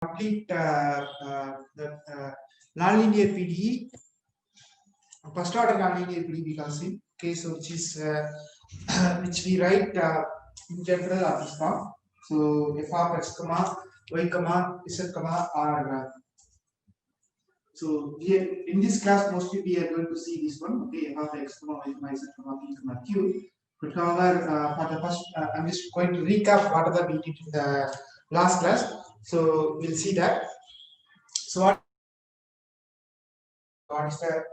complete the nonlinear PDE, first order nonlinear PDE we can see. Okay, so which is which we write in general of this form. So f of x comma y comma z comma r. So here in this class mostly we are going to see this one. Okay, f of x comma y comma z comma p comma q. But however, for the first, I'm just going to recap whatever we did in the last class. So we'll see that. So what is the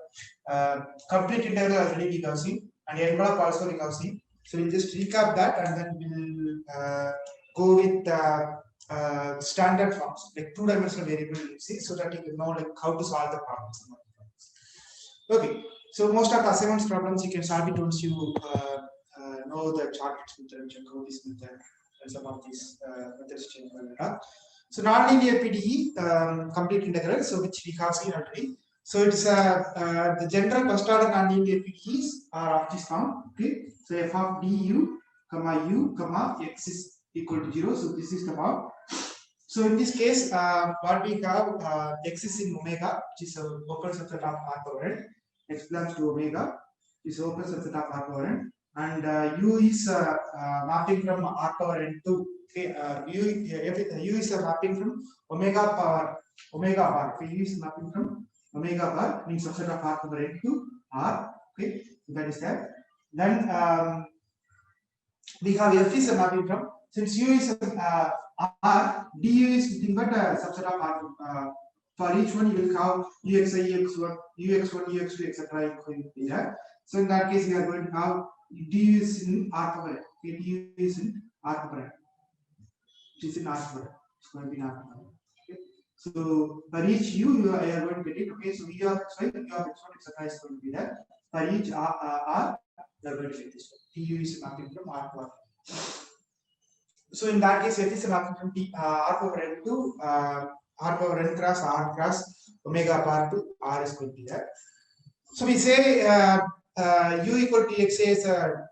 complete integral already we have seen, and envelope also we have seen. So we'll just recap that, and then we'll go with standard forms like two-dimensional variable, see, so that you will know like how to solve the problems. Okay, so most of the assignments problems you can solve it once you know the charts method, Jacobi's method, and some of these methods. So nonlinear PDE complete integral, so which we have seen already. So it's the general first order nonlinear PDEs are of this form. Okay, so f of du comma u comma x is equal to 0. So this is the form. So in this case, what we have x is in omega, which is open subset of r power n. X belongs to omega, is open subset of r power n, and u is mapping from r power n to u is mapping from omega power omega bar. Okay, u is mapping from omega bar means subset of r power n to r. Okay, so that is that. Then we have f is mapping from, since u is r, du is nothing but a subset of r. For each one you will have uxi, ux1, ux1, ux2, etc. here. So in that case we are going to have du is in r power n. Okay, du is in r power n. It is in r power n. It's going to be in r power n. Okay. So for each you are going to get it. Okay, so u of xy, u of x1, etc. is going to be there. For each r, you are going to get this one. Du is mapping from r power n. So in that case, f is mapping from r power n to r power n cross r cross omega bar to r is going to be there. So we say u equal to x is a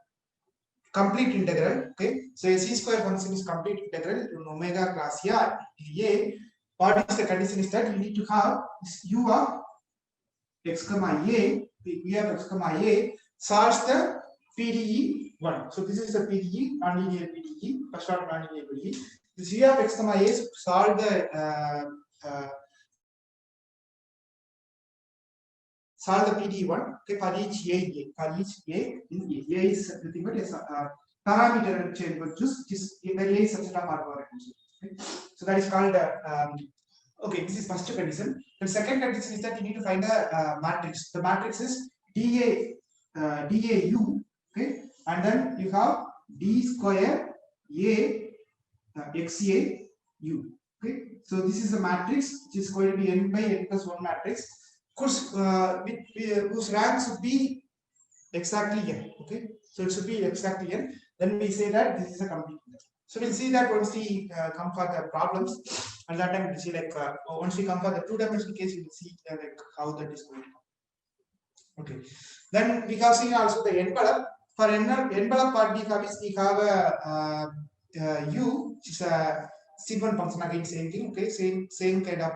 complete integral. Okay, so a c square function is complete integral in omega cross r. A, what is the condition is that you need to have u of x comma a, u of x comma a solves the PDE 1. So this is the PDE, nonlinear PDE, first order nonlinear PDE. This u of x comma a solve the PDE 1. Okay, for each a, for each a in a is nothing but a parameter change, but just where a is subset of r power n. Okay, so that is called okay. This is first condition. The second condition is that you need to find a matrix. The matrix is DAU. Okay, and then you have D square A XA U. Okay, so this is a matrix which is going to be n by n plus 1 matrix. Of course, whose rank should be exactly n. Okay, so it should be exactly n. Then we say that this is a complete integral. So we'll see that once we come for the problems, and that time we'll see like once we come for the two-dimensional case, we will see like how that is going to come. Okay, then we have seen also the envelope. For envelope part, we have a u, which is a C1 function, again same thing. Okay, same kind of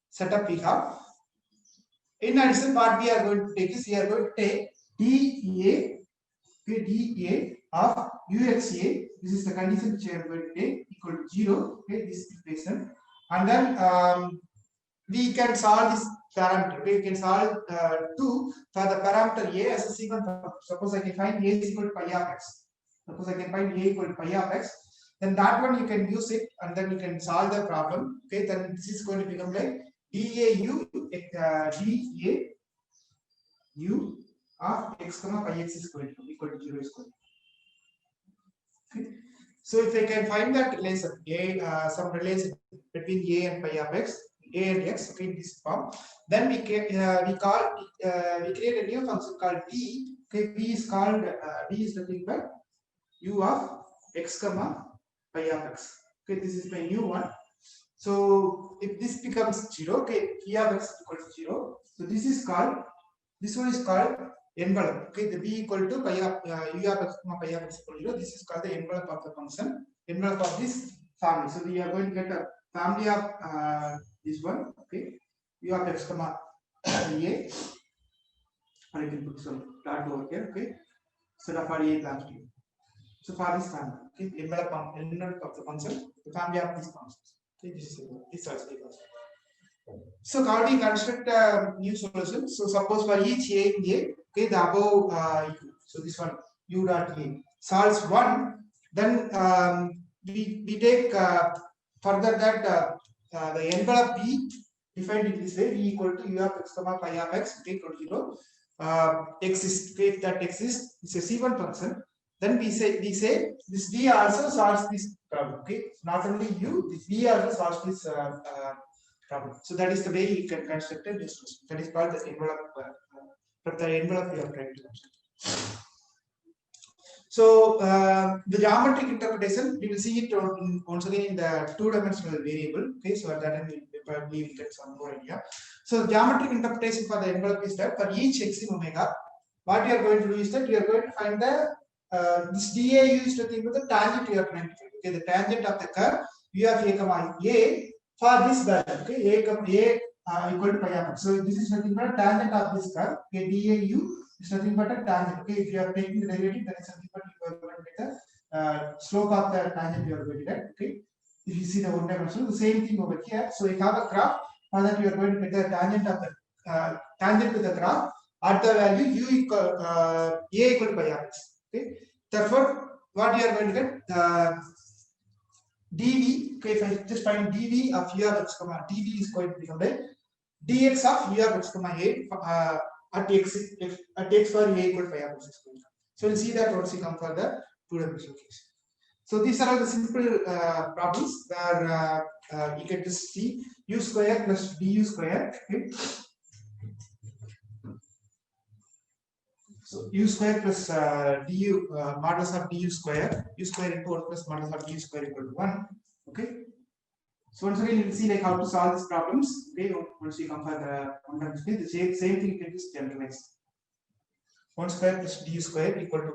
setup we have. In addition, what we are going to take is we are going to take dA, okay, dA of uxa. This is the condition which we are going to take equal to 0. Okay, this equation, and then we can solve this parameter. Okay, we can solve 2 for the parameter a as a sequence. Suppose I can find a is equal to pi of x. Suppose I can find a equal to pi of x. Then that one you can use it, and then you can solve the problem. Okay, then this is going to become like dAu of x comma pi x is going to be equal to 0 is going to be. Okay. So if I can find that relation, some relation between a and pi of x, a and x, okay, in this form, then we create a new function called d. Okay, d is called d is nothing but u of x comma pi of x. Okay, this is my new one. So if this becomes 0, okay, p of x equals to 0. So this one is called envelope. Okay, the b equal to pi of u of x comma pi of x equal to 0. This is called the envelope of the function, envelope of this family. So we are going to get family of this one, okay, u of x comma a, or you can put some dot over here, okay, so that for a belongs to u. So for this family, okay, envelope of the function, the family of these functions, okay, this is equals. So how do you construct a new solution? So suppose for each a in a, okay, the above u, so this one u dot a solves one, then we take further that the envelope b defined in this way, b equal to u of x comma pi of x, okay, equal to 0. Exists, if that exists, it's a C1 function. Then we say this v also solves this problem. Okay, not only u, this v also solves this problem. So that is the way you can construct a this solution. That is called the envelope. From the envelope we are trying to construct. So the geometric interpretation, we will see it once again in the two-dimensional variable. Okay, so at that time we probably will get some more idea. So geometric interpretation for the envelope is that for each x in omega, what you are going to do is that you are going to find the this dA is nothing but the tangent you are trying to find. Okay, the tangent of the curve u of a comma a for this value. Okay, a equal to pi of x. So this is nothing but a tangent of this curve. Okay, dA u is nothing but a tangent. Okay, if you are taking the derivative, then it's nothing but you are going to get the slope of the tangent you are going to get. Okay, if you see the one dimension, the same thing over here. So you have a graph, for that you are going to get the tangent of the tangent to the graph at the value u equal a equal to pi of x. Okay, therefore what you are going to get dv. Okay, if I just find dv of u of x comma dv is going to become like dx of u of x comma a at x for a equal to pi of x. So we'll see that once we come for the two-dimensional case. So these are all the simple problems where you can just see u square plus du square. Okay. So u square plus du modulus of du square, u square into 1 plus modulus of du square equal to 1. Okay. So once again, you will see like how to solve these problems. Okay, once you come for the one dimension, the same thing you can just generalize. 1 square plus du square equal to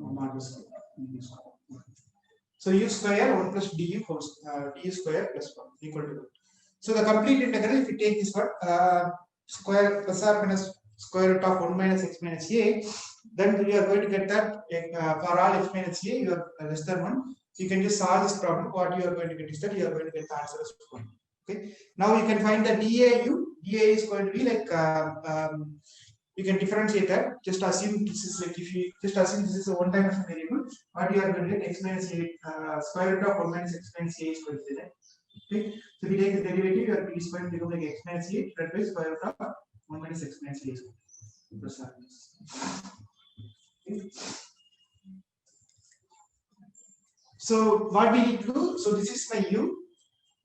modulus du square. So u square 1 plus du du square plus 1 equal to 1. So the complete integral, if you take this one square plus or minus square root of 1 minus x minus a, then we are going to get that for all x minus a you are less than 1. So you can just solve this problem. What you are going to get is that you are going to get the answer as 1. Okay. Now you can find the dA is going to be like you can differentiate that. Just assume this is like if you just assume this is a one-dimensional variable, what you are going to get x minus a square root of 1 minus x minus a is going to be there. Okay. So if you take the derivative, your p is going to become like x minus a divided by square root of 1 minus x minus a plus r. Okay. So what we need to do, so this is my u.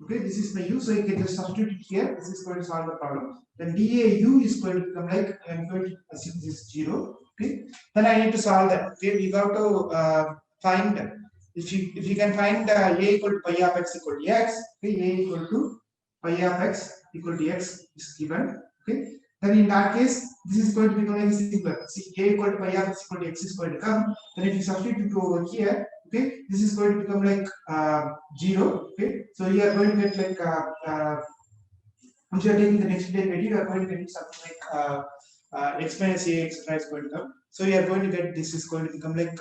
Okay, this is my u, so you can just substitute it here. This is going to solve the problem. Then dAu is going to become like, I'm going to assume this is 0. Okay, then I need to solve that. Okay, we got to find if you can find a equal to pi of x equal to x. Okay, a equal to pi of x equal to x is given. Okay, then in that case, this is going to become like simpler. See, a equal to pi of x equal to x is going to come. Then if you substitute it over here, okay, this is going to become like 0. Okay, so you are going to get like once you are taking the next derivative, you are going to get something like x minus a etc. is going to come. So you are going to get this is going to become like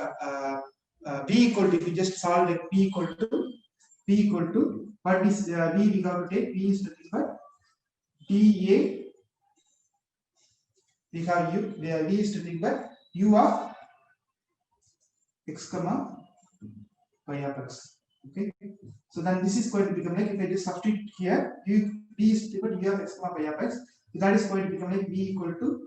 b equal to, if you just solve like p equal to what is b we got to take, b is nothing but dA, we have u, where v is nothing but u of x comma pi of x. Okay, so then this is going to become like, if I just substitute here, u b is equal to u of x comma pi of x, so that is going to become like b equal to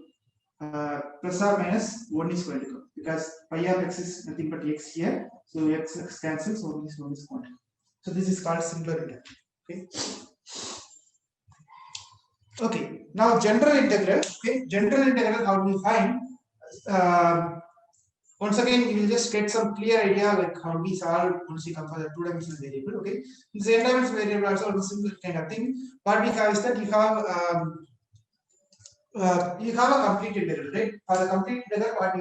plus or minus 1 is going to come, because pi of x is nothing but x here, so x cancels, so 1 is quantity. So this is called simpler integral. Okay. Okay. Now general integral. Okay. General integral, how do we find? Once again, you will just get some clear idea like how we solve once we come for the two-dimensional variable. Okay. This n-dimensional variable also a simple kind of thing. What we have is that you have a complete integral, right? For the complete integral, what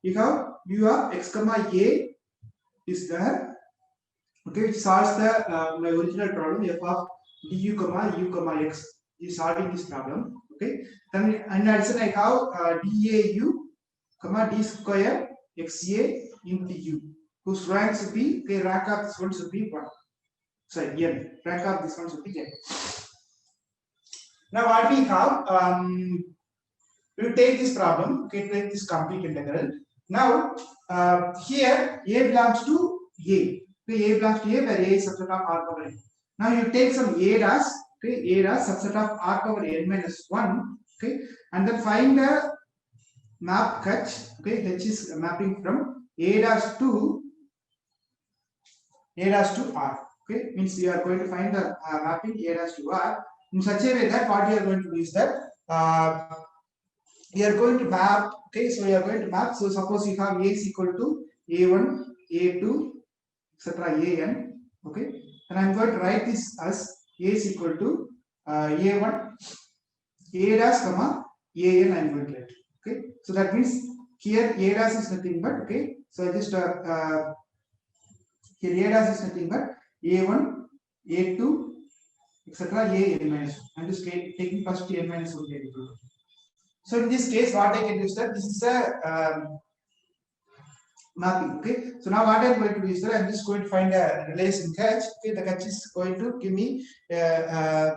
you have u of x comma a is there. okay, which solves the my original problem f of du comma u comma x is solving this problem. Okay, then in addition I have dau comma d square xa into u, whose rank should be, okay, rank of this one should be 1. Sorry, n. Rank of this one should be n. Now what we have, we will take this problem, okay, take this complete integral. Now here a belongs to a. Okay, a belongs to a, where a is subset of r power n. Now you take some a dash, okay, a dash subset of r power n minus 1, okay, and then find the map h, okay, h is mapping from a dash to r, okay, means you are going to find the mapping a dash to r in such a way that what you are going to do is that you are going to map, okay, so you are going to map, so suppose you have a is equal to a1, a2, etc. an, okay, and I am going to write this as a is equal to a1, a dash comma an I am going to write, okay, so that means here a dash is nothing but, okay, so I just here a dash is nothing but a1, a2, etc. an minus 1. I am just taking first n minus 1 variable. So in this case, what I can do is that this is a mapping. Okay. So now what I am going to do is that I am just going to find a relation catch. Okay. The catch is going to give me a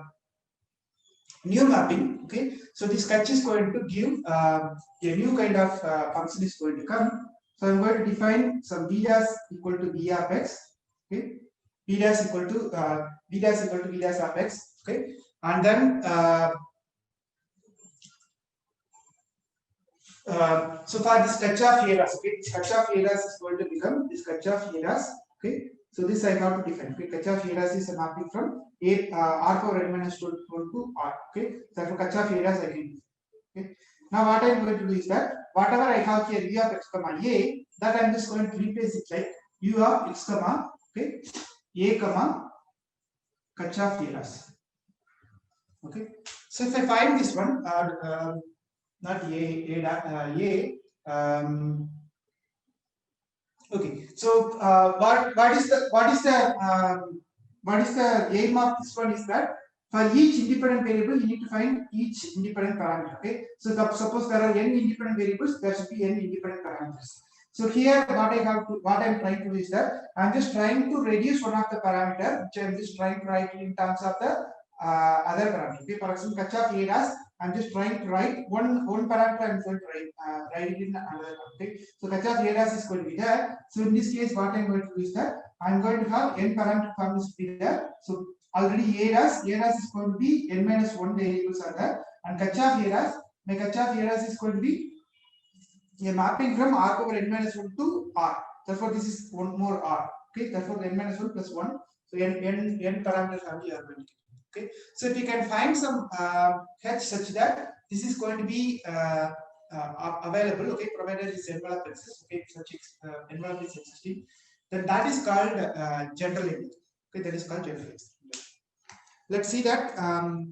new mapping. Okay. So this catch is going to give a new kind of function is going to come. So I am going to define some b dash equal to b of x. Okay. B dash equal to b dash equal to b dash of x. Okay. And then so for this catch of a dash, okay, catch of a dash is going to become this catch of a dash. Okay, so this I have to define. Okay, catch of a dash is a mapping from a r power n minus 1 to r. Okay, so for catch of a dash I can use. Okay, now what I am going to do is that whatever I have here u of x comma a, that I am just going to replace it like u of x comma, okay, a comma catch of a dash. Okay, so if I find this one, not okay, so what is the aim of this one is that for each independent variable you need to find each independent parameter. Okay, so suppose there are n independent variables, there should be n independent parameters. So here what I am trying to do is that I am just trying to reduce one of the parameter, which I am just trying to write in terms of the other parameter. Okay, for example, catch of a dash, I'm just trying to write one parameter. I'm going to write it in another. Okay, so catch of a dash is going to be there. So in this case, what I'm going to do is that I'm going to have n parameter forms be there. So already a dash is going to be n minus 1 variables are there, and catch of a dash, my catch of a dash is going to be a mapping from r power n minus 1 to r. Therefore, this is one more r. Okay, therefore n minus 1 plus 1. So n parameter family are going to. Okay, so if you can find some catch such that this is going to be available, okay, provided this envelope exists, okay, such envelope is existing, then that is called general limit. Okay, that is called general limit. Let's see that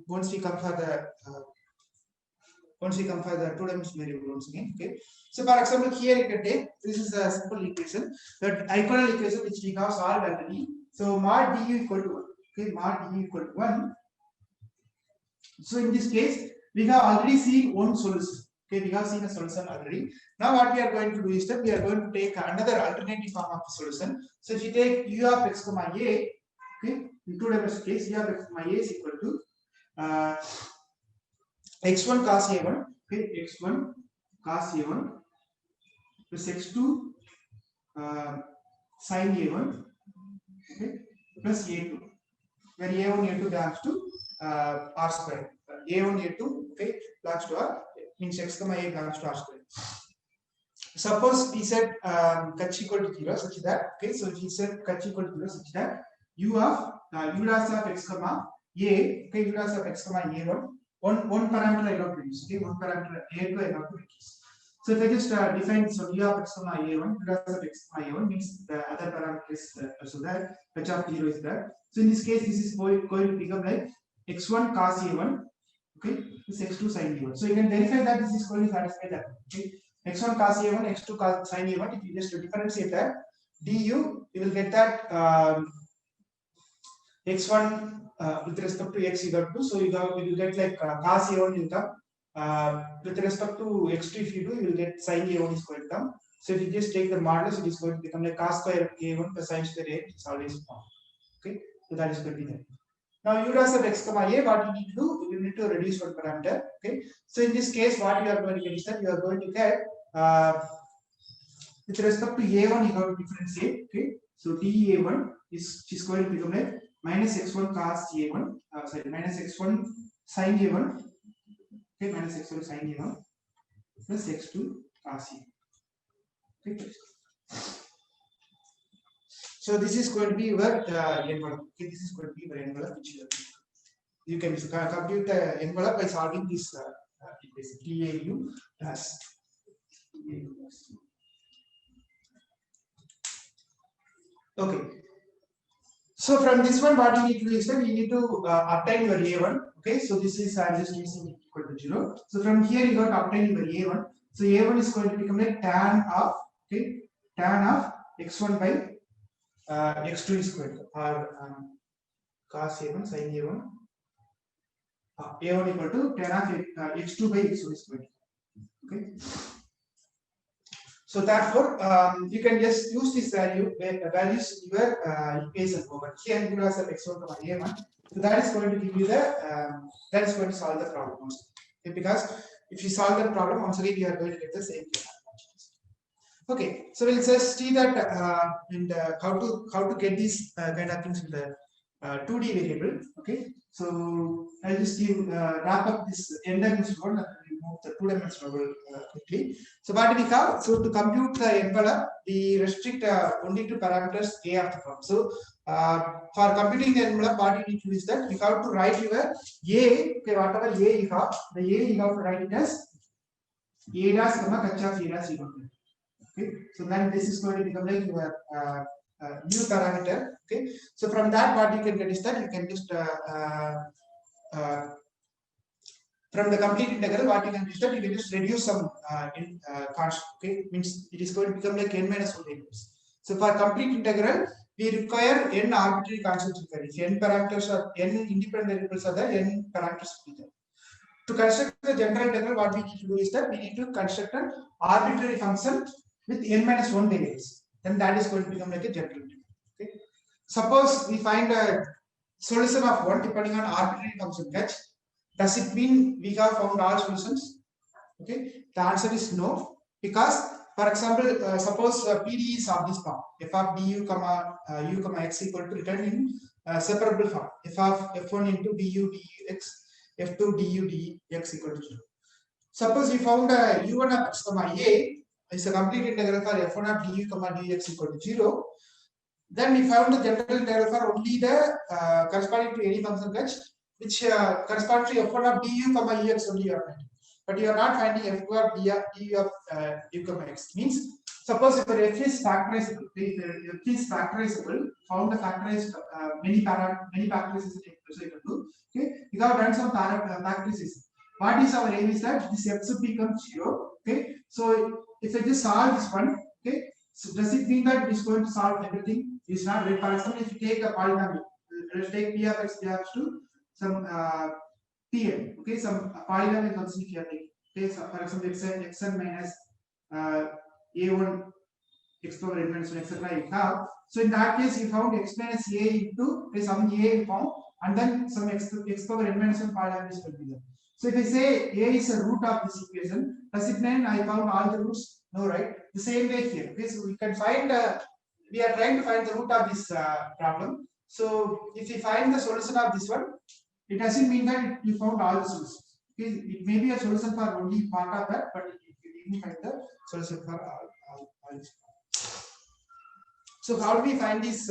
once we come for the two-dimensional variable once again. Okay, so for example, here you can take, this is a simple equation, that diagonal equation which we have solved already. So mod du equal to 1. Okay, mod du equal to 1. So in this case, we have already seen one solution. Okay, we have seen a solution already. Now what we are going to do is that we are going to take another alternative form of the solution. So if you take u of x comma a, okay, in two-dimensional case, u of x comma a is equal to x1 cos a1, okay, x1 cos a1 plus x2 sin a1, okay, plus a2, where a1 a2 belongs to r square. A1 a2, okay, belongs to r, means x comma a belongs to r square. Suppose we said catch equal to 0 such that, okay, so if we said catch equal to 0 such that u dash of x comma a, okay, u dash of x comma a1, one parameter I have to use, okay, one parameter a2 I have to use. So if I just define, so u of x comma a1, u dash of x comma a1 means the other parameter is so that h of 0 is there. So in this case, this is going to become like x1 cos a1, okay, this x2 sin a1. So you can verify that this is going to satisfy that. Okay, x1 cos a1, x2 cos sin a1. If you just differentiate that du, you will get that x1 with respect to x you got 2, so you will get like cos a1 will come. With respect to x2, if you do, you will get sin a1 is going to come. So if you just take the modulus, it is going to become like cos square a1 plus sin square a. It's always formed. Okay, so that is going to be there. Now u dash of x comma a, what you need to do, you need to reduce one parameter. Okay, so in this case, what you are going to get is that you are going to get with respect to a1, you have to differentiate. Okay, so dA1 is going to become like minus x1 cos a1, sorry, minus x1 sin a1, okay, minus x1 sin a1 plus x2 cos a. Okay. So this is going to be your envelope. Okay, this is going to be your envelope which you can compute the envelope by solving this equation DAU plus okay. So from this one, what you need to do is that you need to obtain your A1. Okay, so this is just using equal to 0. So from here you got to obtain your A1. So A1 is going to become like tan of x1 by x2 is squared or cos a1 sin a1 a1 equal to tan of x2 by x1 squared. Okay, so therefore you can just use this values in your equation over here and gives us x1 comma a1. So that is going to give you the that is going to solve the problem. Okay, because if you solve the problem once again you are going to get the same thing. Okay, so we'll just see that and how to get these kind of things in the 2D variable. Okay, so I'll just wrap up this n-dimensional one and remove the 2-dimensional quickly. So what do we have? So to compute the envelope, we restrict only to parameters a of the form. So for computing the envelope, what you need to do is that you have to write your a. Okay, whatever a you have, the a you have to write it as a dash comma kach of a dash equal to. Okay, so then this is going to become like your new parameter. Okay, so from that what you can get is that you can just from the complete integral what you can do is that you can just reduce some constant. Okay, means it is going to become like n minus 1 variables. So for complete integral we require n arbitrary constants. If n parameters are n independent variables are there, n parameters will be there. To construct the general integral, what we need to do is that we need to construct an arbitrary function with n minus 1 variables. Then that is going to become like a general integral. Okay. Suppose we find a solution of 1 depending on arbitrary function h. Does it mean we have found all solutions? Okay. The answer is no, because for example, suppose PDE is of this form, f of du comma u comma x equal to written in separable form, f of f1 into du dux f2 du dx equal to 0. Suppose we found u1 of x comma a is a complete integral for f1 of du comma dx equal to 0. Then we found the general integral for only the corresponding to any function h which corresponds to f1 of du comma ux only you are finding. But you are not finding f2 of du of u comma x. Means suppose if f is factorizable, if f is factorizable, found the factorized many factorizations equal to. Okay, we have done some factorization. What is our aim is that this f should become 0. Okay, so if I just solve this one, okay, so does it mean that it is going to solve everything? It's not right. For example, if you take a polynomial, let's take p of x belongs to some pn. Okay, some polynomial function if you are taking. Okay, so for example, xn minus a1 x power n minus 1 etc. you have. So in that case, you found x minus a into some a you found, and then some x power n minus 1 polynomials will be there. So if I say a is a root of this equation, does it mean I found all the roots? No, right? The same way here. Okay, so we can find we are trying to find the root of this problem. So if we find the solution of this one, it doesn't mean that you found all the solutions. Okay, it may be a solution for only part of that, but you didn't find the solution for all. So how do we find these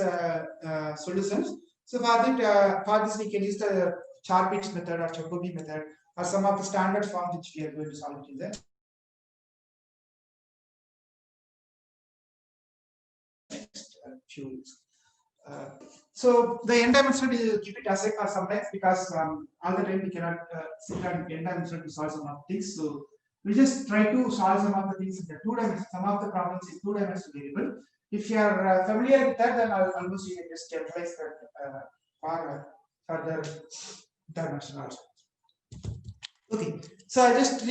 solutions? So for this we can use the Charpit's method or Jacobi method or some of the standard forms which we are going to solve it in the next few weeks. So the n-dimensional will keep it aside for sometimes because all the time we cannot sit on n-dimensional to solve some of the things. So we just try to solve some of the things in the 2-dimensional, some of the problems in 2-dimensional variable. If you are familiar with that, then almost you can just generalize that for further dimension also. Okay, so I just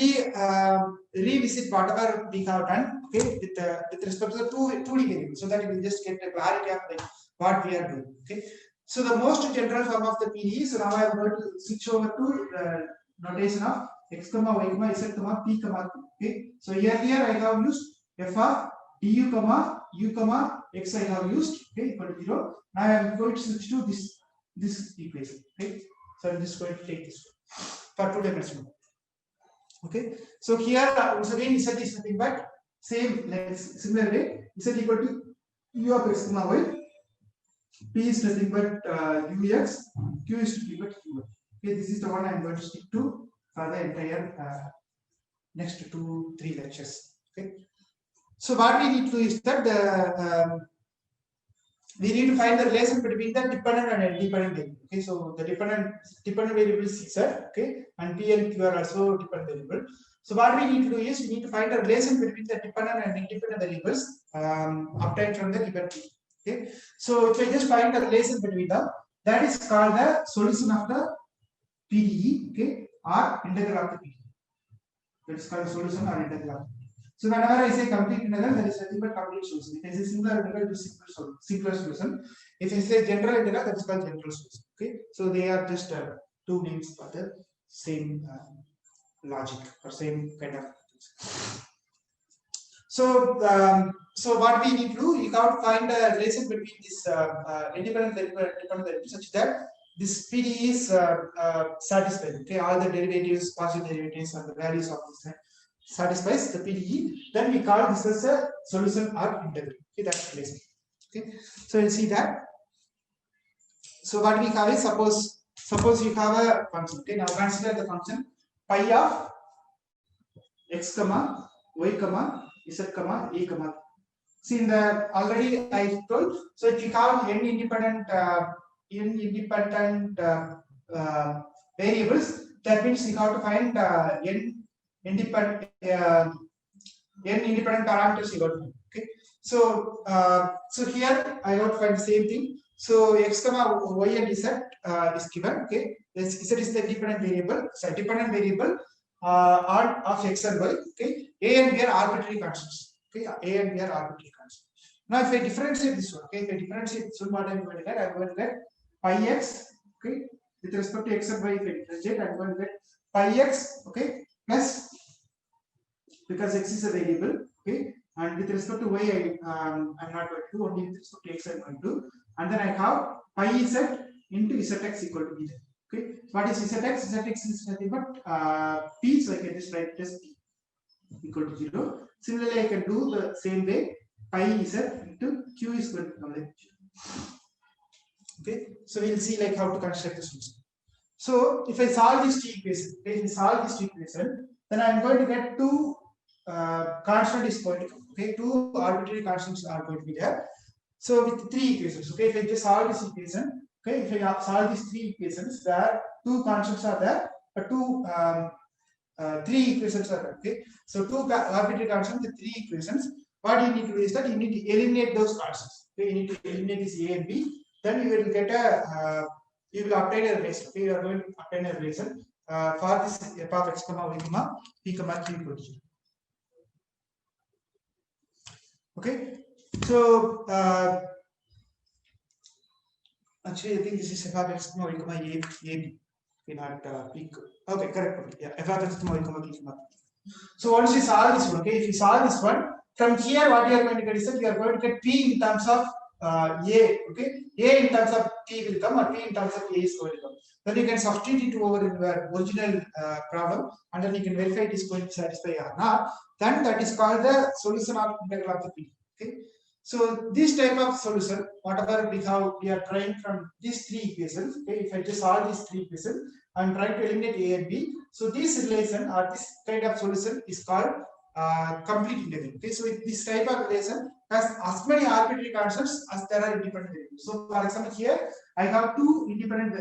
revisit whatever we have done, okay, with respect to the 2D variables, so that you will just get a clarity of like what we are doing. Okay, so the most general form of the PDE. So now I am going to switch over to notation of x comma y comma z comma p comma q. Okay, so here I have used f of du comma u comma x I have used, okay, equal to 0. Now I am going to switch to this equation. Okay, so I am just going to take this for 2 dimensional. Okay, so here once again z is nothing but same like similar way, z equal to u of x comma y, p is nothing but ux, q is nothing but q. Okay, this is the one I am going to stick to for the entire next 2-3 lectures. Okay, so what we need to do is that we need to find the relation between the dependent and independent variable. Okay, so the dependent variable is z, okay, and p and q are also dependent variable. So what we need to do is we need to find a relation between the dependent and independent variables obtained from the given p. Okay, so if I just find the relation between them, that is called the solution of the PDE, okay, or integral of the PDE. That is called solution or integral of the PDE. So whenever I say complete integral, that is nothing but complete solution. If I say singular integral, it is simpler solution. If I say general integral, that is called general solution. Okay, so they are just two names for the same logic or same kind of things. So, so what we need to do, you have to find a relation between this independent variable such that this PDE is satisfied. Okay, all the derivatives, partial derivatives, and the values of this satisfies the PDE. Then we call this as a solution or integral. Okay, that's the relation. Okay, so you'll see that. So what we have is suppose you have a function. Okay, now consider the function pi of x comma y comma z comma a comma. See, in the already I told. So if you have n independent variables, that means you have to find n independent parameters you got to find. Okay, so so here I got to find the same thing. So x comma y and z is given. Okay, z is the dependent variable. So dependent variable of x and y. Okay, a and b are arbitrary constants. Okay, a and b are arbitrary constants. Now if I differentiate this one, okay, if I differentiate this one, what I'm going to get? I'm going to get pi x. Okay, with respect to x and y, if I differentiate, I'm going to get pi x. Okay, plus, because x is a variable, okay, and with respect to y, I'm not going to do, only with respect to x I'm going to, and then I have pi z into zx equal to b. Okay, what is zx? Zx is nothing but p, so I can just write it as p equal to 0. Similarly, I can do the same way, pi z into q is going to become like 0. Okay, so we'll see like how to construct this solution. So if I solve this equation, okay, if I solve this equation, then I'm going to get two constant is going to come. Okay, two arbitrary constants are going to be there. So with 3 equations, okay, if I just solve this equation, okay, if I solve these 3 equations, there two constants are there, but 3 equations are there. Okay, so two arbitrary constants with 3 equations. What you need to do is that you need to eliminate those constants. Okay, you need to eliminate this a and b. Then you will get a you will obtain a relation. Okay, you are going to obtain a relation for this f of x comma y comma p comma q equal to 0. Okay, so actually I think this is f of x comma y comma a b, not p. Okay, correct. Yeah, f of x comma y comma p comma. So once you solve this one, okay, if you solve this one, from here what you are going to get is that you are going to get p in terms of a. Okay, a in terms of p will come, or p in terms of a is going to come. Then you can substitute it over in your original problem, and then you can verify it is going to satisfy or not. Then that is called the solution of integral of the p. Okay, so this type of solution, whatever we are trying from these 3 equations. Okay, if I just solve these 3 equations and try to eliminate a and b, so this relation or this kind of solution is called complete integral. Okay, so this type of relation has as many arbitrary constants as there are independent variables. So for example, here I have 2 independent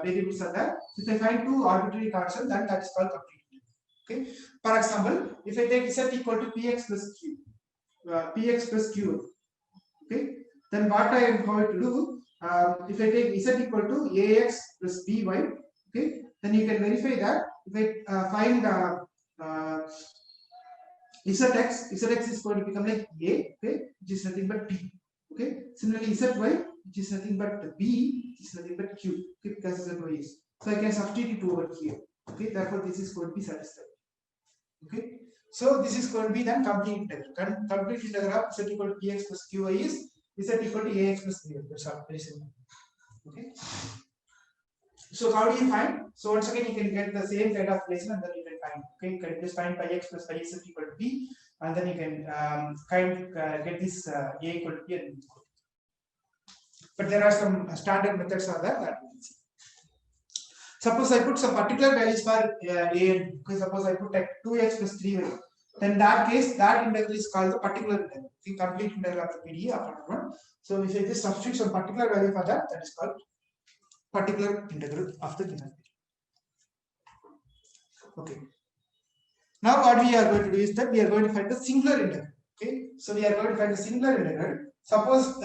variables are there. If I find 2 arbitrary constants, then that is called complete integral. Okay, for example, if I take z equal to px plus q, px plus q, okay, then what I am going to do, if I take z equal to ax plus by, okay, then you can verify that if I find zx is going to become like a, okay, which is nothing but p, okay. Similarly zy, which is nothing but b, which is nothing but q, okay, because zy is. So I can substitute it over here, okay. Therefore this is going to be satisfied, okay. So this is going to be then complete integral. Complete integral of z equal to px plus qy is z equal to ax plus by. That's all, very simple, okay. So how do you find? So once again you can get the same kind of relation and then you can find, okay, you can just find pi x plus pi z equal to b, and then you can get this a equal to b and b equal to b. But there are some standard methods are there that we can see. Suppose I put some particular values for a and b. Okay, suppose I put like 2x plus 3y. Then in that case, that integral is called the particular integral. The complete integral of the PDE of one. So if I just substitute some particular value for that, that is called particular integral of the given period. Okay. Now what we are going to do is that we are going to find the singular integral. Okay. So we are going to find the singular integral. Suppose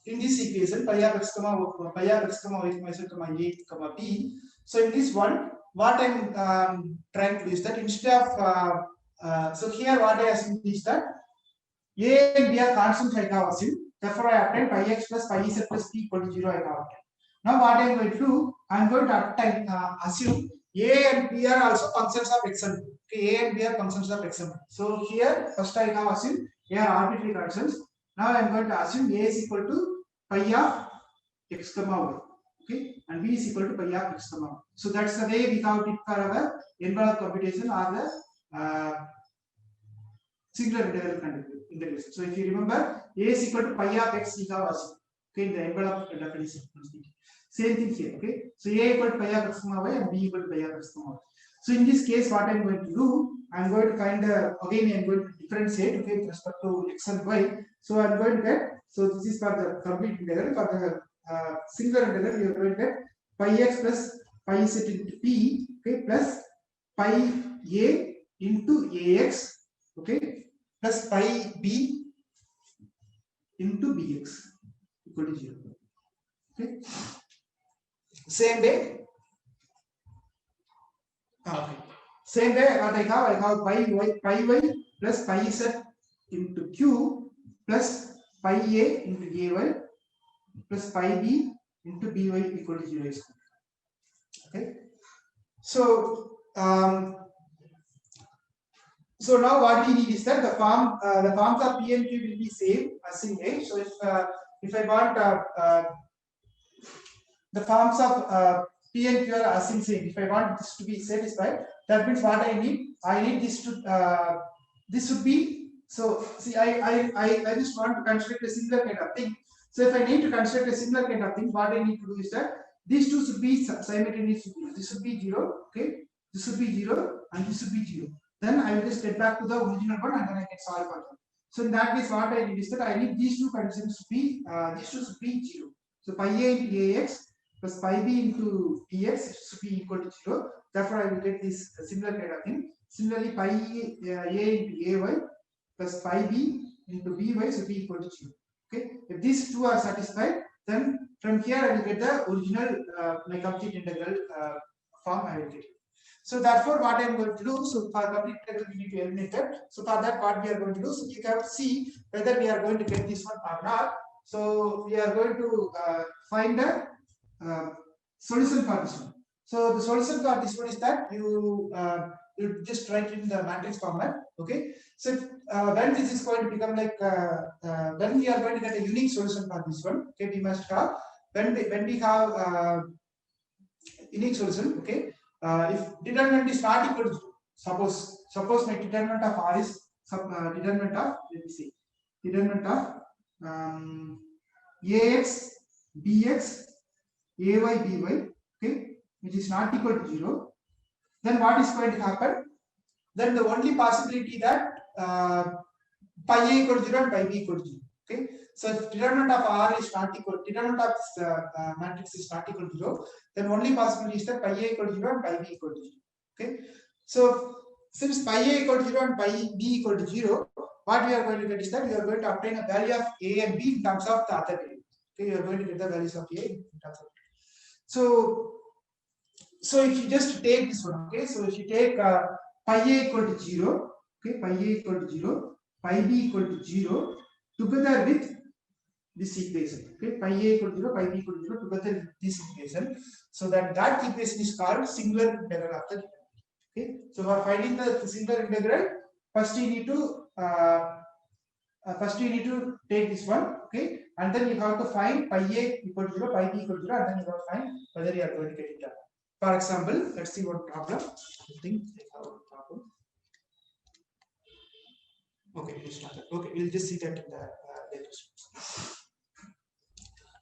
in this equation pi of x comma y comma z comma a comma b. So in this one, what I'm trying to do is that instead of so here what I assume is that a and b are constant I have assumed. Therefore I obtain pi x plus pi z plus p equal to 0 I have obtained. Now what I am going to do, I am going to assume a and b are also functions of x and b. Okay, a and b are functions of x and b. So here first I have assumed a are arbitrary constants. Now I am going to assume a is equal to pi of x comma y. Okay, and b is equal to pi of x comma y. So that's the way we have it for our envelope computation or the singular integration. So if you remember, a is equal to pi of x we have assumed. Okay, in the envelope definition. Same thing here. Okay, so a equal to pi of x comma y and b equal to pi of x comma y. So in this case, what I am going to do, I am going to find again I am going to differentiate, okay, with respect to x and y. So I am going to get, so this is for the complete integral. For the singular integral, you are going to get pi x plus pi z into p, okay, plus pi a into ax, okay, plus pi b into bx equal to 0. Okay. Same way. Okay. Same way what I have pi y plus pi z into q plus pi a into ay plus pi b into by equal to 0 is okay. So so now what we need is that the forms of p and q will be same as in a. So if I want the forms of p and q are as in same, if I want this to be satisfied, that means what I need this to this should be. So see, I just want to construct a similar kind of thing. So if I need to construct a similar kind of thing, what I need to do is that these two should be simultaneous. This should be 0, okay, this should be 0 and this should be 0. Then I will just get back to the original one and then I can solve for them. So in that case, what I need is that I need these two conditions to be these two should be 0. So pi a into ax plus pi b into bx should be equal to 0. Therefore, I will get this similar kind of thing. Similarly, pi a into ay plus pi b into by should be equal to 0. Okay. If these two are satisfied, then from here I will get the original my complete integral form I will get. So therefore, what I am going to do, so for complete integral we need to eliminate it. So for that, what we are going to do, so you can see whether we are going to get this one or not. So we are going to find a solution for this one. So the solution for this one is that you just write in the matrix format. Okay. So when this is going to become like when we are going to get a unique solution for this one, okay, we must have when we have unique solution. Okay. If determinant is not equal to 0, suppose my determinant of R is determinant of, let me see, determinant of ax bx ay by, okay, which is not equal to 0, then what is going to happen? Then the only possibility that pi a equal to 0 and pi b equal to 0. Okay, so if determinant of R is not equal, determinant of matrix is not equal to 0, then only possibility is that pi a equal to 0 and pi b equal to 0. Okay, so since pi a equal to 0 and pi b equal to 0, what we are going to get is that we are going to obtain a value of a and b in terms of the other variables. Okay, you are going to get the values of a in terms of. So if you just take this one, okay, so if you take pi a equal to 0, okay, pi a equal to 0, pi b equal to 0 together with this equation, okay, pi a equal to 0, pi b equal to 0 together with this equation, so that equation is called singular integral of the. Okay, so for finding the singular integral, first you need to take this one, okay, and then you have to find pi a equal to 0, pi b equal to 0, and then you have to find whether you are going to get it done. For example, let's see one problem. I think I have a problem. Okay, we'll start that. Okay, we'll just see that in the later steps.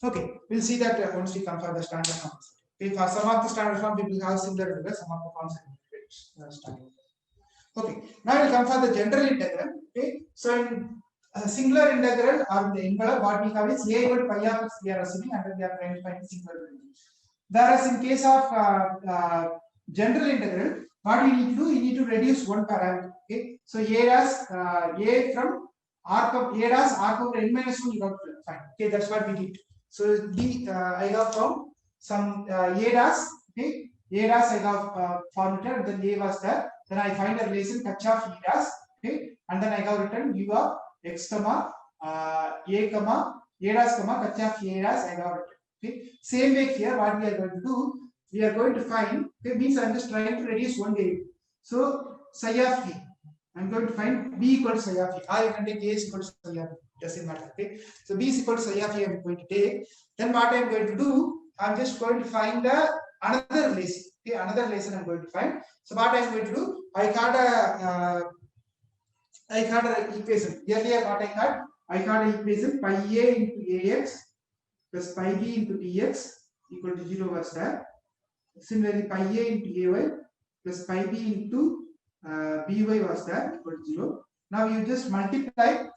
Okay, we'll see that once we come for the standard forms. Okay, for some of the standard forms, we will have similar integral, some of the forms are standard. Okay, now we'll come for the general integral. Okay, so in singular integral or the envelope, what we have is a equal to pi of x we are assuming, and then we are trying to find the singular integral. Whereas in case of general integral, what you need to do, you need to reduce one parameter. Okay, so a dash a from r power a dash r power n minus 1 you have to find. Okay, that's what we did. So I have found some a dash. Okay, a dash I have formatted, then a was there. Then I find a relation h of e dash. Okay, and then I have written u of x comma a comma a dash comma h of a dash I have written. Okay, same way here, what we are going to do, we are going to find, okay, means I am just trying to reduce one variable. So psi of a, I am going to find b equal to psi of a, or you can take a is equal to psi of a, doesn't matter. Okay, so b is equal to psi of a I am going to take. Then what I am going to do, I am just going to find another relation. Okay, another relation I am going to find. So what I am going to do, I had an equation. Earlier what I had an equation pi a into ax plus pi b into dx equal to 0 was there. Similarly, pi a into ay plus pi b into by was there equal to 0. Now you just multiply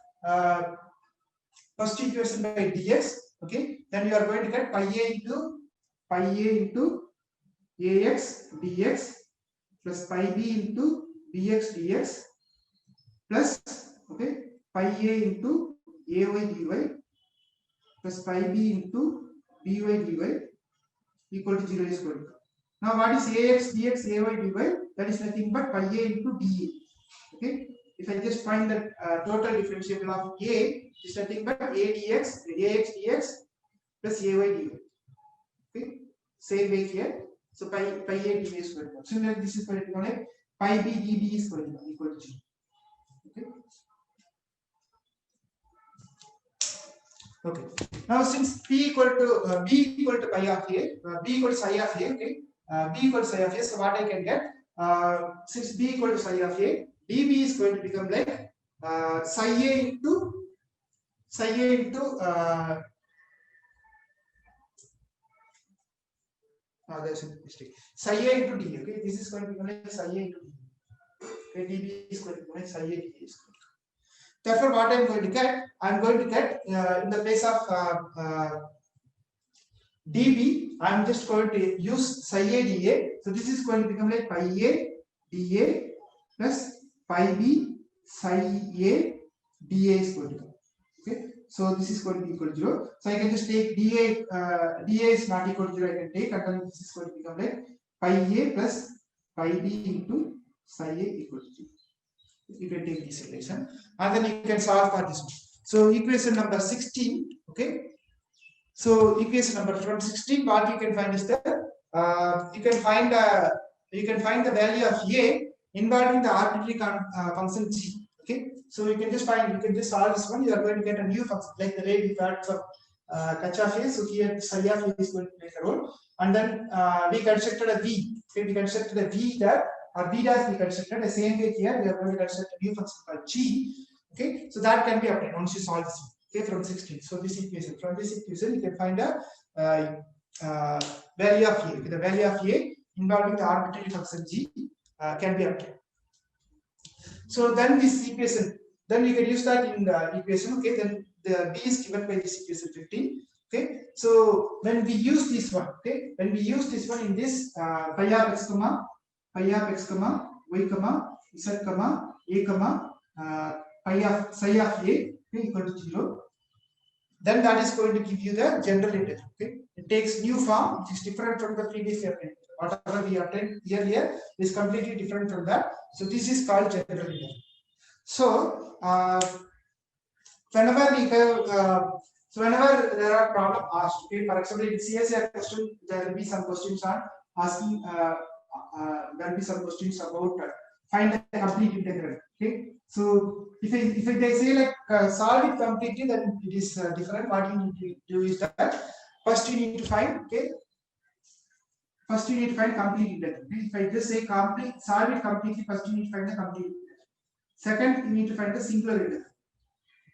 first equation by dx. Okay, then you are going to get pi a into ax dx plus pi b into bx dx plus, okay, pi a into ay dy plus pi b into by dy equal to 0 is equal to. Now what is ax dx ay dy? That is nothing but pi a into dA. Okay, if I just find the total differentiable of a is nothing but ax dx plus ay dy. Okay, same way here. So pi a dA is equal to 1. Similarly, this is going to be like pi b dB is going to be equal to 0. Okay. Okay. Now since b equal to pi of a, b equal to psi of a, okay, b equal to psi of a. So what I can get, since b equal to psi of a, db is going to become like psi a into there's a mistake. Psi a into d. Okay, this is going to become like psi a into d. Okay, db is going to become like psi a d. Therefore, what I am going to get, I am going to get in the place of dB, I am just going to use psi a dA. So this is going to become like pi a dA plus pi b psi a dA is going to come. Okay, so this is going to be equal to 0. So I can just take dA is not equal to 0. I can take, and then this is going to become like pi a plus pi b into psi a equal to 0. You can take this relation and then you can solve for this one. So equation number 16, okay. So equation number from 16, what you can find is that you can find the value of a involving the arbitrary function g. Okay, so you can just solve this one. You are going to get a new function like the way we got for h of a. So here psi of a is going to play a role, and then we constructed a v. Okay, we constructed a v there. Or b dash we constructed the same way here. We are going to construct a new function called g. Okay, so that can be obtained once you solve this one. Okay, from 16. So this equation, from this equation, you can find a value of a. Okay, the value of a involving the arbitrary function g can be obtained. So then this equation, then we can use that in the equation. Okay, then the b is given by this equation 15. Okay, so when we use this one, okay, when we use this one in this pi of x comma y comma z comma a comma pi of psi of a equal to 0. then that is going to give you the general integral. Okay, it takes new form, which is different from the previous year. Whatever we obtained earlier is completely different from that. So this is called general integral. So whenever we have so whenever there are problem asked, okay, for example, in CSA question, there will be some questions on asking. There will be some questions about find the complete integral. Okay, so if they say like solve it completely, then it is different. What you need to do is that first you need to find, okay. First you need to find complete integral. Okay? If I just say complete solve it completely, first you need to find the complete integral. Second, you need to find the singular integral.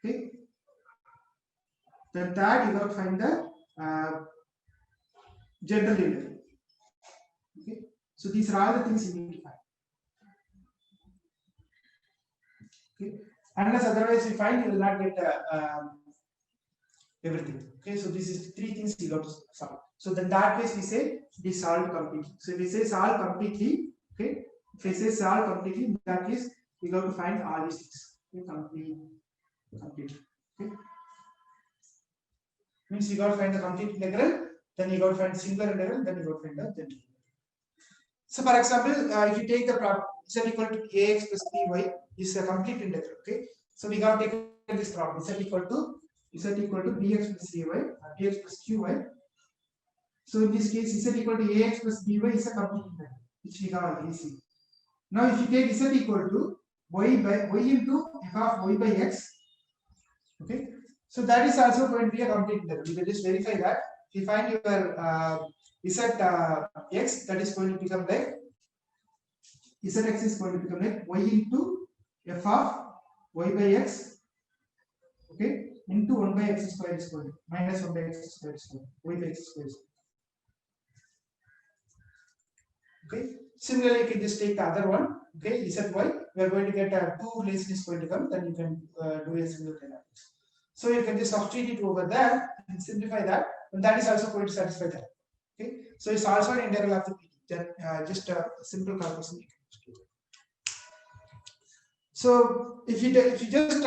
Okay. Then third, you have to find the general integral. Okay. So these are all the things you need to find. Okay. Unless otherwise you find, you will not get everything. Okay. So this is three things you got to solve. So then that case we say it is solved completely. So if we say solve completely, okay. If I say solve completely, in that case we got to find all these things. Okay. Complete. Okay. Means you got to find the complete integral, then you got to find singular integral, then you got to find the general integral. So for example, if you take the problem z equal to ax plus by is a complete integral. Okay, so we got to take this problem z equal to bx plus ay or bx plus qy. So in this case, z equal to ax plus by is a complete integral, which we got already seen. Now if you take z equal to y into f of y by x, okay, so that is also going to be a complete integral. You can just verify that. If you find your z x, that is going to become like zx is going to become like y into f of y by x, okay, into 1 by x square is going to minus 1 by x square is going to y by x square is going to. Okay. Similarly, you can just take the other one. Okay, zy. We are going to get 2 relation is going to come. Then you can do a single dynamics. So you can just substitute it over there and simplify that, and that is also going to satisfy that. Okay, so it's also an integral of the PT. That just a simple calculation. So if you just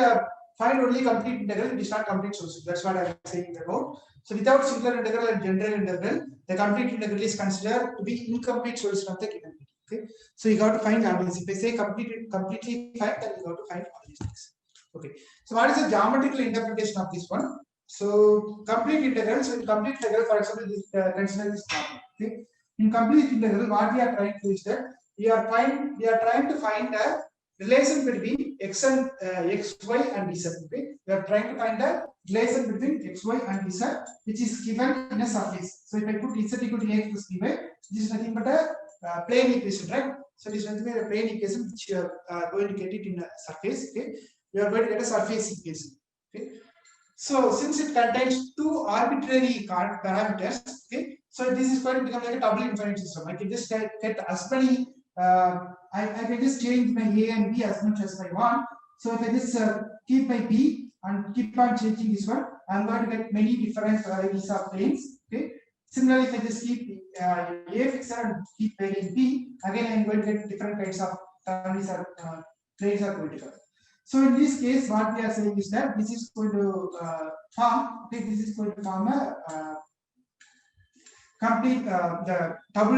find only complete integral, it is not complete solution. That's what I am saying about. So without singular integral and general integral, the complete integral is considered to be incomplete solution of the given PT. Okay, so you got to find all these. If I say completely find, then you got to find all these things. Okay, so what is the geometrical interpretation of this one? So complete integral. So in complete integral, for example, this consider this problem. Okay, in complete integral, what we are trying to do is that we are trying to find a relation between x and xy and z. Okay, we are trying to find a relation between xy and z, which is given in a surface. So if I put z equal to ax plus by, this is nothing but a plane equation, right? So this is nothing but a plane equation which you are going to get it in a surface. Okay, you are going to get a surface equation. Okay, so since it contains two arbitrary parameters, okay, so this is going to become like a double infinite system. I can just get as many. I can just change my a and b as much as I want. So if I just keep my b and keep on changing this one, I'm going to get many different varieties of planes. Okay. Similarly, if I just keep a fixer and keep varying b, again I'm going to get different kinds of families or planes are going to come. So in this case, what we are saying is that this is going to form. Okay, this is going to form a complete the double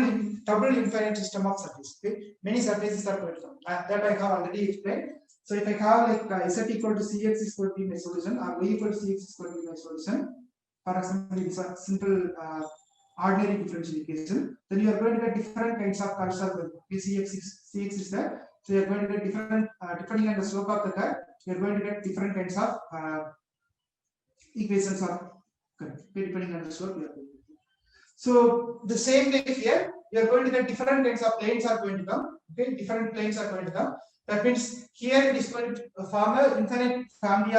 infinite system of surfaces. Okay, many surfaces are going to come. That I have already explained. So if I have like z equal to cx is going to be my solution, or y equal to cx is going to be my solution. For example, it's a simple ordinary differential equation. Then you are going to get different kinds of curves. Cx is there. So you are going to get different, depending on the slope of the curve, you are going to get different kinds of equations of curve. Depending on the slope, you are going to get. So the same way here, you are going to get different kinds of planes are going to come. Okay, different planes are going to come. That means here it is going to form an infinite family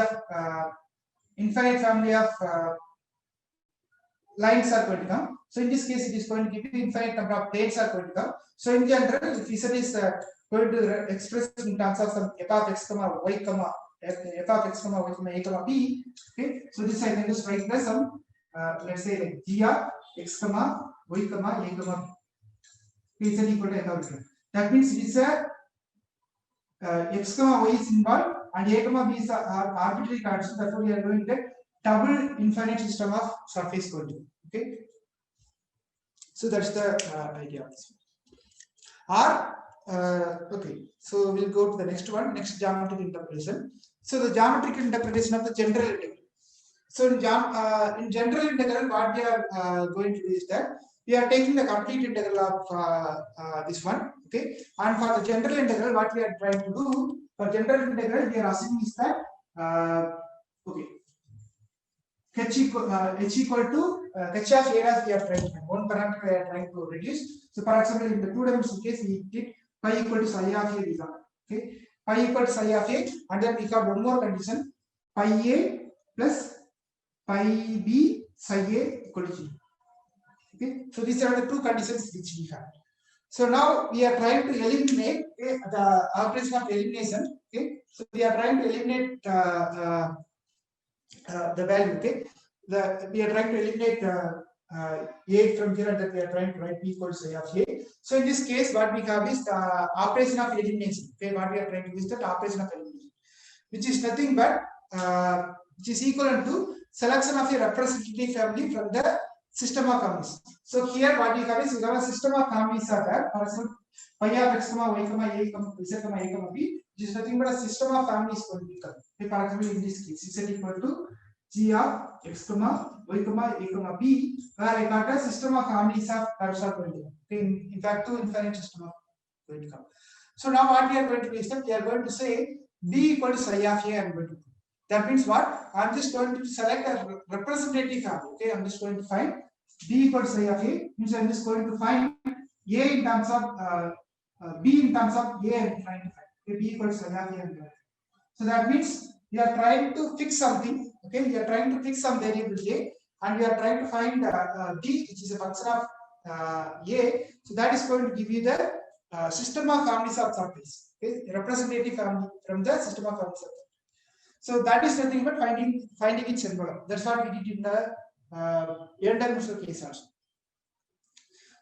of lines are going to come. So in this case, it is going to give you infinite number of planes are going to come. So in general, if Z is going to express in terms of some f of x comma y comma f of x comma y comma a comma b. Okay, so this I can just write as some let's say like g of x comma y comma a comma b. Z equal to f of x. That means it is a x comma y is involved and a comma b is arbitrary constant. Therefore, we are going to get double infinite system of surface quantity. Okay, so that's the idea of this one. Okay, so we'll go to the next one, next geometric interpretation. So the geometric interpretation of the general integral. So in general integral, what we are going to do is that we are taking the complete integral of this one. Okay, and for the general integral, what we are trying to do for general integral, we are assuming is that okay, h equal to h of a as we are trying to find. One parameter we are trying to reduce. So for example, in the two-dimensional case, we did pi equal to psi of a is on. Okay, pi equal to psi of a, and then we got one more condition, pi a plus pi b psi a equal to 0. Okay, so these are the two conditions which we have. So now we are trying to eliminate the operation of elimination. Okay, so we are trying to eliminate the value. Okay, we are trying to eliminate a from here, and then we are trying to write b equals psi of a. So in this case, what we have is the operation of elimination. Okay, what we are trying to use that operation of elimination, which is nothing but which is equivalent to selection of a representative family from the system of families. So here what we have is we have a system of families are there. For example, pi of x, y, a, z, a, b, which is nothing but a system of families going to become. Okay, for example, in this case, z equal to g of x, y, a, b, where I got a system of families of curves are going to come. Okay, in fact, two infinite system of going to come. So now what we are going to do is that we are going to say b equal to psi of a. I am going to do. That means what? I'm just going to select a representative family. Okay, I'm just going to find b equal to psi of a. Means I'm just going to find a in terms of b in terms of a. I'm trying to find. Okay, b equal to psi of a. So that means we are trying to fix something. Okay, we are trying to fix some variable a, and we are trying to find b, which is a function of a. So that is going to give you the system of families of surface. Okay, representative family from the system of families of surface. So that is nothing but finding its envelope. That's what we did in the n-dimensional case also.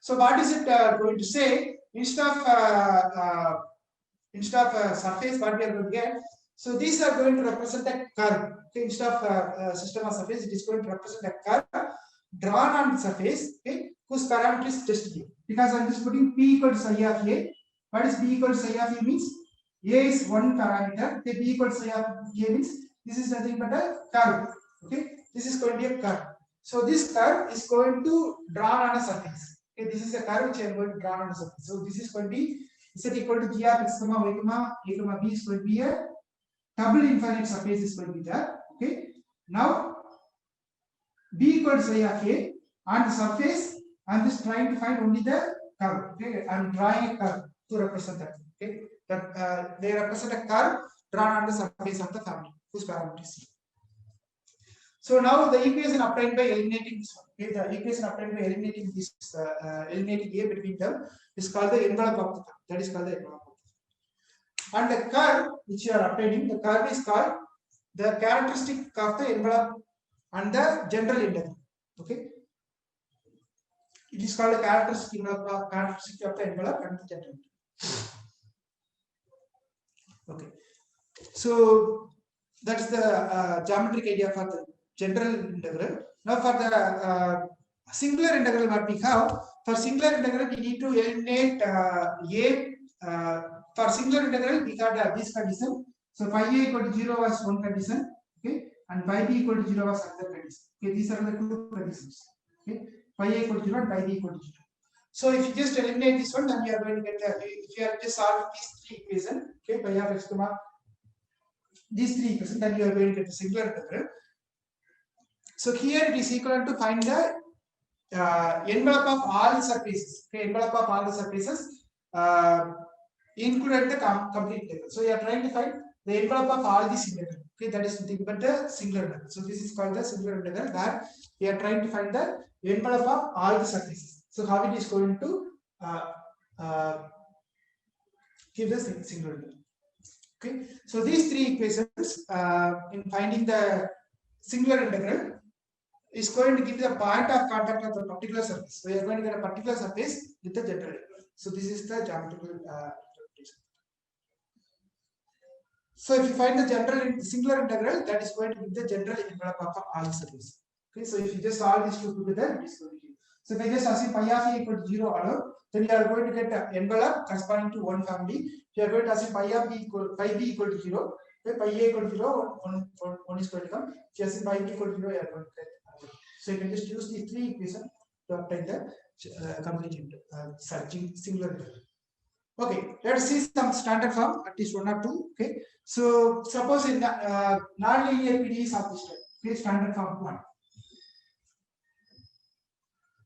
So what is it going to say? Instead of surface, what we are going to get? So these are going to represent a curve. Okay, instead of system of surface, it is going to represent a curve drawn on the surface. Okay, whose parameter is just a. Because I am just putting p equal to psi of a. What is p equal to psi of a means? A is one parameter. Okay, b equal to psi of a means this is nothing but a curve. Okay, this is going to be a curve. So this curve is going to draw on a surface. Okay, this is a curve which I am going to draw on a surface. So this is going to be z equal to g of x, y, a, b is going to be a double infinite surface is going to be there. Okay, now b equal to psi of a on the surface. I am just trying to find only the curve. Okay, I am drawing a curve to represent that. Okay, that they represent a curve drawn on the surface of the family whose parameter is c. So now the equation obtained by eliminating this one. Okay, the equation obtained by eliminating this eliminating a between them is called the envelope of the curve. That is called the envelope of the curve. And the curve which you are obtaining, the curve is called the characteristic of the envelope and the general integral. Okay, it is called the characteristic of the envelope and the general integral. Okay, so that's the geometric idea for the general integral. Now for the singular integral, what we have, for singular integral we need to eliminate for singular integral we got this condition. So phi a equal to 0 was one condition. Okay, and phi b equal to 0 was another condition. Okay, these are the two conditions. Okay, phi a equal to 0 and phi b equal to 0. So if you just eliminate this one, then you are going to get if you have just solved these three equations, okay, phi of x comma these three equations, then you are going to get the singular integral. So here it is equivalent to find the envelope of all the surfaces. Okay, envelope of all the surfaces included the complete integral. So you are trying to find the envelope of all these integral. Okay, that is nothing but the singular integral. So this is called the singular integral, where we are trying to find the envelope of all the surfaces. So how it is going to give the singular integral. Okay, so these three equations in finding the singular integral is going to give the point of contact of the particular surface. So you are going to get a particular surface with the general integral. So this is the geometrical interpretation. So if you find the general singular integral, that is going to be the general envelope of all surface. Okay, so if you just solve these two together, it is going to be. So if I just assume pi of a equal to 0 alone, then you are going to get an envelope corresponding to one family. If you are going to assume pi b equal to 0, okay, pi a equal to 0, one is going to come. If you assume pi b equal to 0, you are going to get another. So you can just use the three equations to obtain the complete singular integral. Okay, let's see some standard form, at least one or two. Okay, so suppose in the non-linear PDEs of this type. Okay, standard form 1.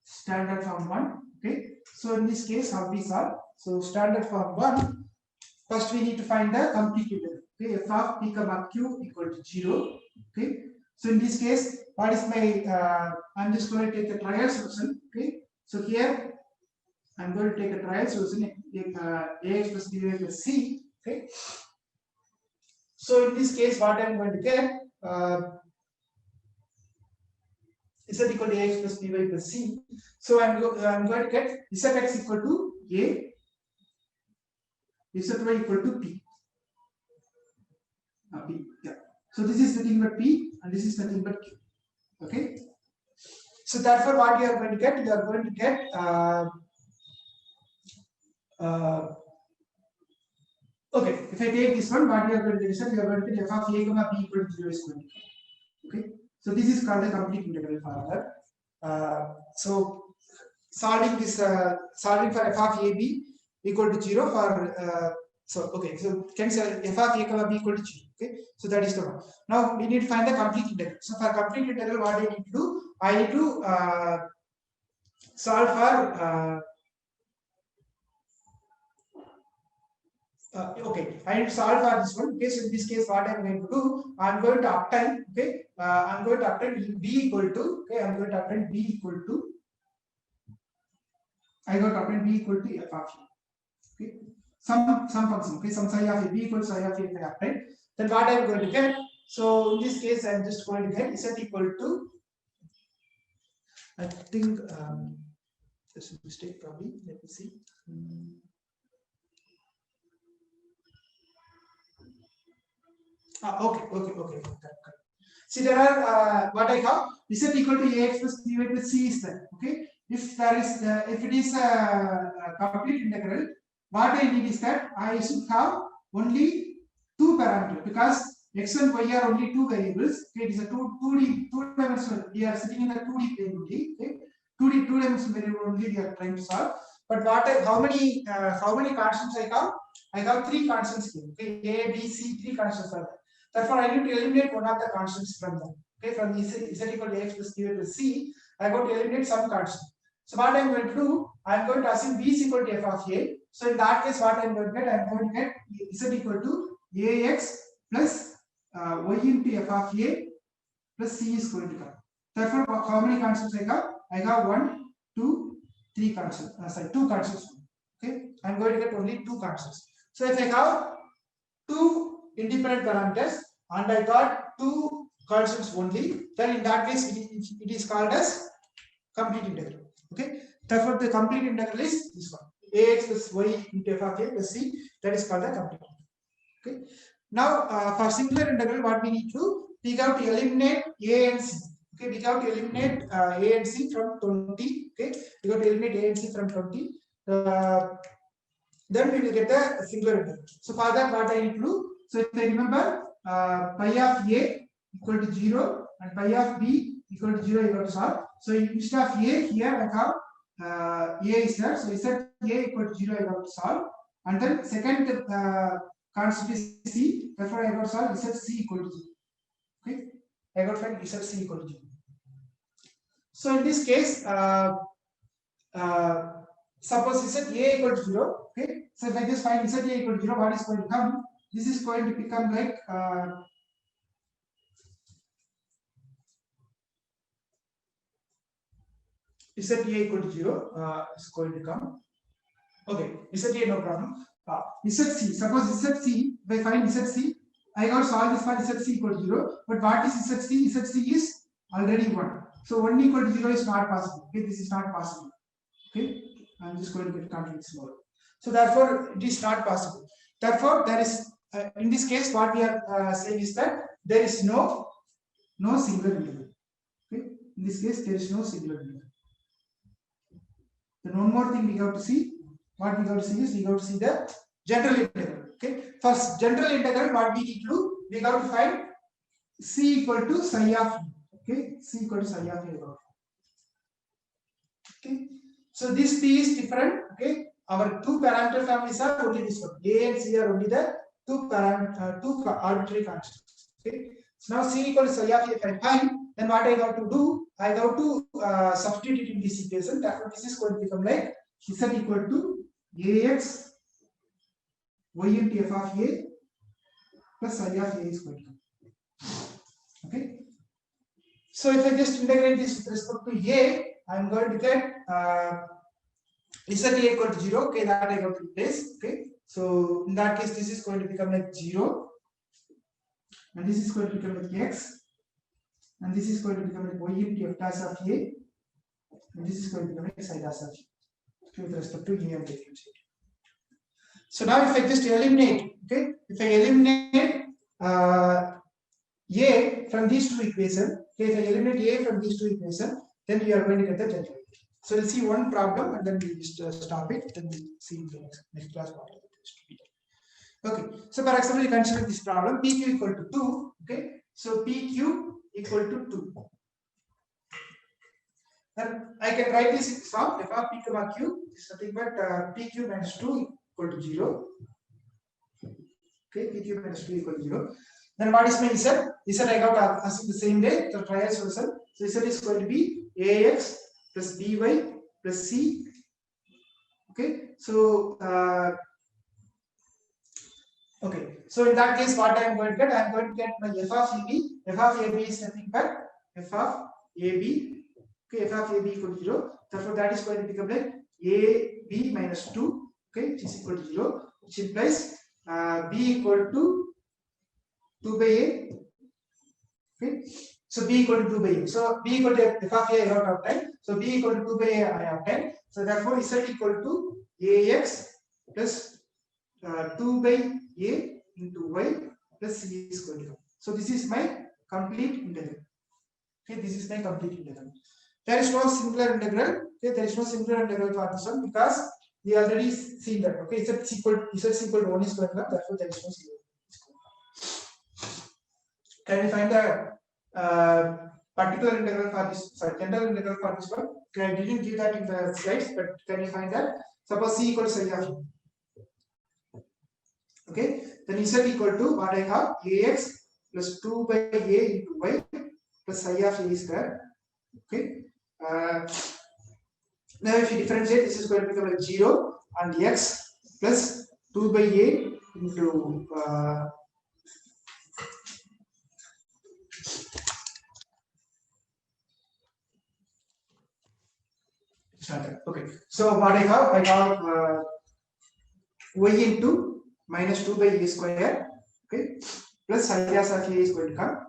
Standard form 1. Okay, so in this case, how we solve? So standard form 1. First, we need to find the complete integral. Okay, f of p comma q equal to 0. Okay, so in this case, what is my? I'm just going to take the trial solution. Okay, so here I'm going to take a trial solution ax plus by plus c. Okay. So in this case, what I'm going to get z equal to ax plus by plus c. So I'm going to get zx equal to a, zy equal to p. P. Yeah. So this is nothing but p, and this is nothing but q. Okay. So therefore, what you are going to get? You are going to get okay, if I take this one, what we are going to get is we are going to get f of a comma b equal to 0 is going to come. Okay, so this is called the complete integral formula. So solving this, solving for f of a b equal to 0 for so okay, so can say f of a comma b equal to 0. Okay, so that is the one. Now we need to find the complete integral. So for complete integral, what I need to do? I need to solve for okay, I need to solve for this one. Okay, so in this case, what I'm going to do, I'm going to obtain, okay, I'm going to obtain b equal to, okay, I'm going to obtain b equal to, I got to obtain b equal to f of a, okay, some function, okay, some psi of a, b equal to psi of a, if I obtain, then what I'm going to get, so in this case, I'm just going to get z equal to, I think, there's a mistake probably, let me see. Okay. See, there are what I have z equal to ax plus by plus c is there. Okay, if there is if it is a complete integral, what I need is that I should have only two parameters because x and y are only two variables. Okay, it is a two dimensional. We are sitting in the 2D plane only. Okay, two dimensional variable only we are trying to solve. But how many constants I have? I have three constants here. Okay, a, b, c, three constants are there. Therefore, I need to eliminate one of the constants from them. Okay, from z equal to x plus by plus c, I got to eliminate some constant. So what I'm going to do, I'm going to assume b is equal to f of a. So in that case, what I'm going to get, I'm going to get z equal to ax plus y into f of a plus c is going to come. Therefore, how many constants I have? I have 1, 2, 3 constants. Sorry, 2 constants. Okay, I'm going to get only 2 constants. So if I have 2 independent parameters and I got 2 constants only, then in that case it is called as complete integral. Okay, therefore the complete integral is this one, ax plus y into f of a plus c, that is called the complete integral. Okay, now for singular integral, what we need to do, we have to eliminate a and c. Okay, we have to eliminate a and c from 20. Okay, we have to eliminate a and c from 20. Then we will get the singular integral. So for that, what I need to do, so if I remember, pi of a equal to 0 and pi of b equal to 0, you got to solve. So instead of a, here I have a is there. So set a equal to 0, I got to solve. And then second constant is c. Therefore, I got to solve set c equal to 0. Okay, I got to find set c equal to 0. So in this case, suppose set a equal to 0. Okay, so if I just find set a equal to 0, what is going to come? This is going to become like set a equal to 0 is going to come. Okay, set a no problem. Set c. Suppose set c. If I find set c, I got to solve this for set c equal to 0. But what is set c? Set c is already 1. So 1 equal to 0 is not possible. Okay, this is not possible. Okay, I'm just going to get complex mode. So therefore, it is not possible. Therefore, there is in this case, what we are saying is that there is no singular integral. Okay, in this case, there is no singular integral. Then one more thing we have to see. What we have to see is we have to see the general integral. Okay, first general integral, what we need to do, we have to find c equal to psi of e. Okay, c equal to psi of a. Okay, so this p is different. Okay, our two parameter families are only this one. A and c are only the two arbitrary constants. Okay, so now c equal to psi of a if I find, then what I have to do, I have to substitute it in this equation. Therefore, this is going to become like z equal to ax y into f of a plus psi of a is going to come. Okay, so if I just integrate this with respect to a, I am going to get z equal to 0. Okay, that I have to replace. Okay, so in that case, this is going to become like 0, and this is going to become like x, and this is going to become like y into f dash of a, and this is going to become like psi dash of a with respect to a and differentiate. So now if I just eliminate, okay, if I eliminate a from these two equations, okay, if I eliminate a from these two equations, then we are going to get the general. So we'll see one problem and then we'll just stop it. Then we'll see in the next class what is to be done. Okay, so for example, you consider this problem PQ equal to 2. Okay, so PQ equal to 2. Then I can write this in form f of p comma q is nothing but PQ minus 2 equal to 0. Okay, PQ minus 2 equal to 0. Then what is my Z? Z I got to assume the same way, the trial solution. So Z is going to be AX plus BY plus C. Okay, so okay, so in that case, what I am going to get? I am going to get my f of AB. F of AB is nothing but f of AB. Okay, f of AB equal to 0. Therefore, that is going to become like AB minus 2. Okay, which is equal to 0, which implies B equal to 2 by a. Okay, so b equal to 2 by a. So b equal to f of a I have obtained. So b equal to 2 by a I have obtained. So therefore z equal to ax plus 2 by a into y plus c is going to come. So this is my complete integral. Okay, this is my complete integral. There is no singular integral. Okay, there is no singular integral for this one because we already seen that. Okay, z is equal to 1 is going to come. Therefore, there is no singular. Can we find the particular integral for this? Sorry, general integral for this one. Okay, I didn't give that in the slides, but can you find that? Suppose c equals psi of e. Okay, then z equal to what I have ax plus 2 by a into y plus psi of a square. Okay. Now if you differentiate, this is going to become like 0 and x plus 2 by a into okay. So what I have y into minus 2 by a square. Okay, plus psi dash of a is going to come.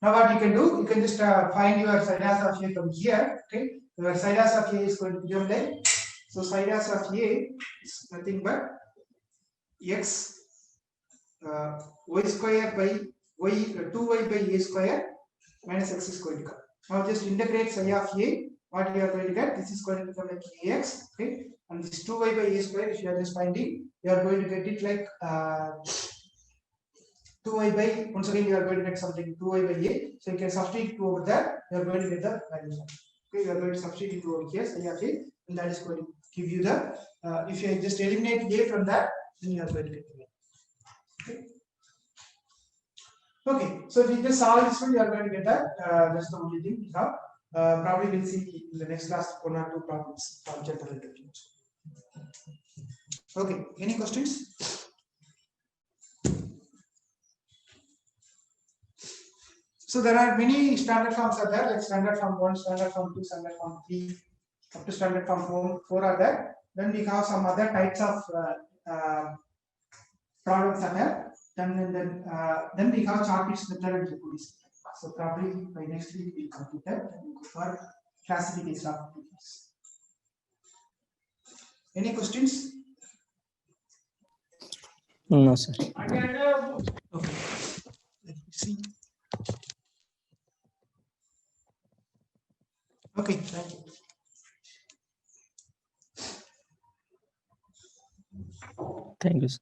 Now what you can do, you can just find your psi dash of a from here. Okay, your psi dash of a is going to become like, so psi dash of a is nothing but x y square by y 2y by a square minus x is going to come. Now just integrate psi of a. What we are going to get? This is going to become like ax. Okay, and this 2y by a square. If you are just finding, you are going to get it like 2y by, once again you are going to get something 2y by a. So you can substitute 2 over there. You are going to get the value. Okay, you are going to substitute 2 over here. Psi of a, and that is going to give you the. If you just eliminate a from that, then you are going to get the. Okay. Okay, so if you just solve this one, you are going to get that. That's the only thing we have. Probably we'll see in the next class 1 or 2 problems from general interviews. Okay, any questions? So there are many standard forms are there, like standard form 1, standard form 2, standard form 3, up to standard form 4 are there. Then we have some other types of problems are there. Then we have Charpit's method and Tripudi's. So probably by next week we complete that and go for classification of activities. Any questions? No, sir. Okay. Let me see. Okay, thank you. Thank you, sir.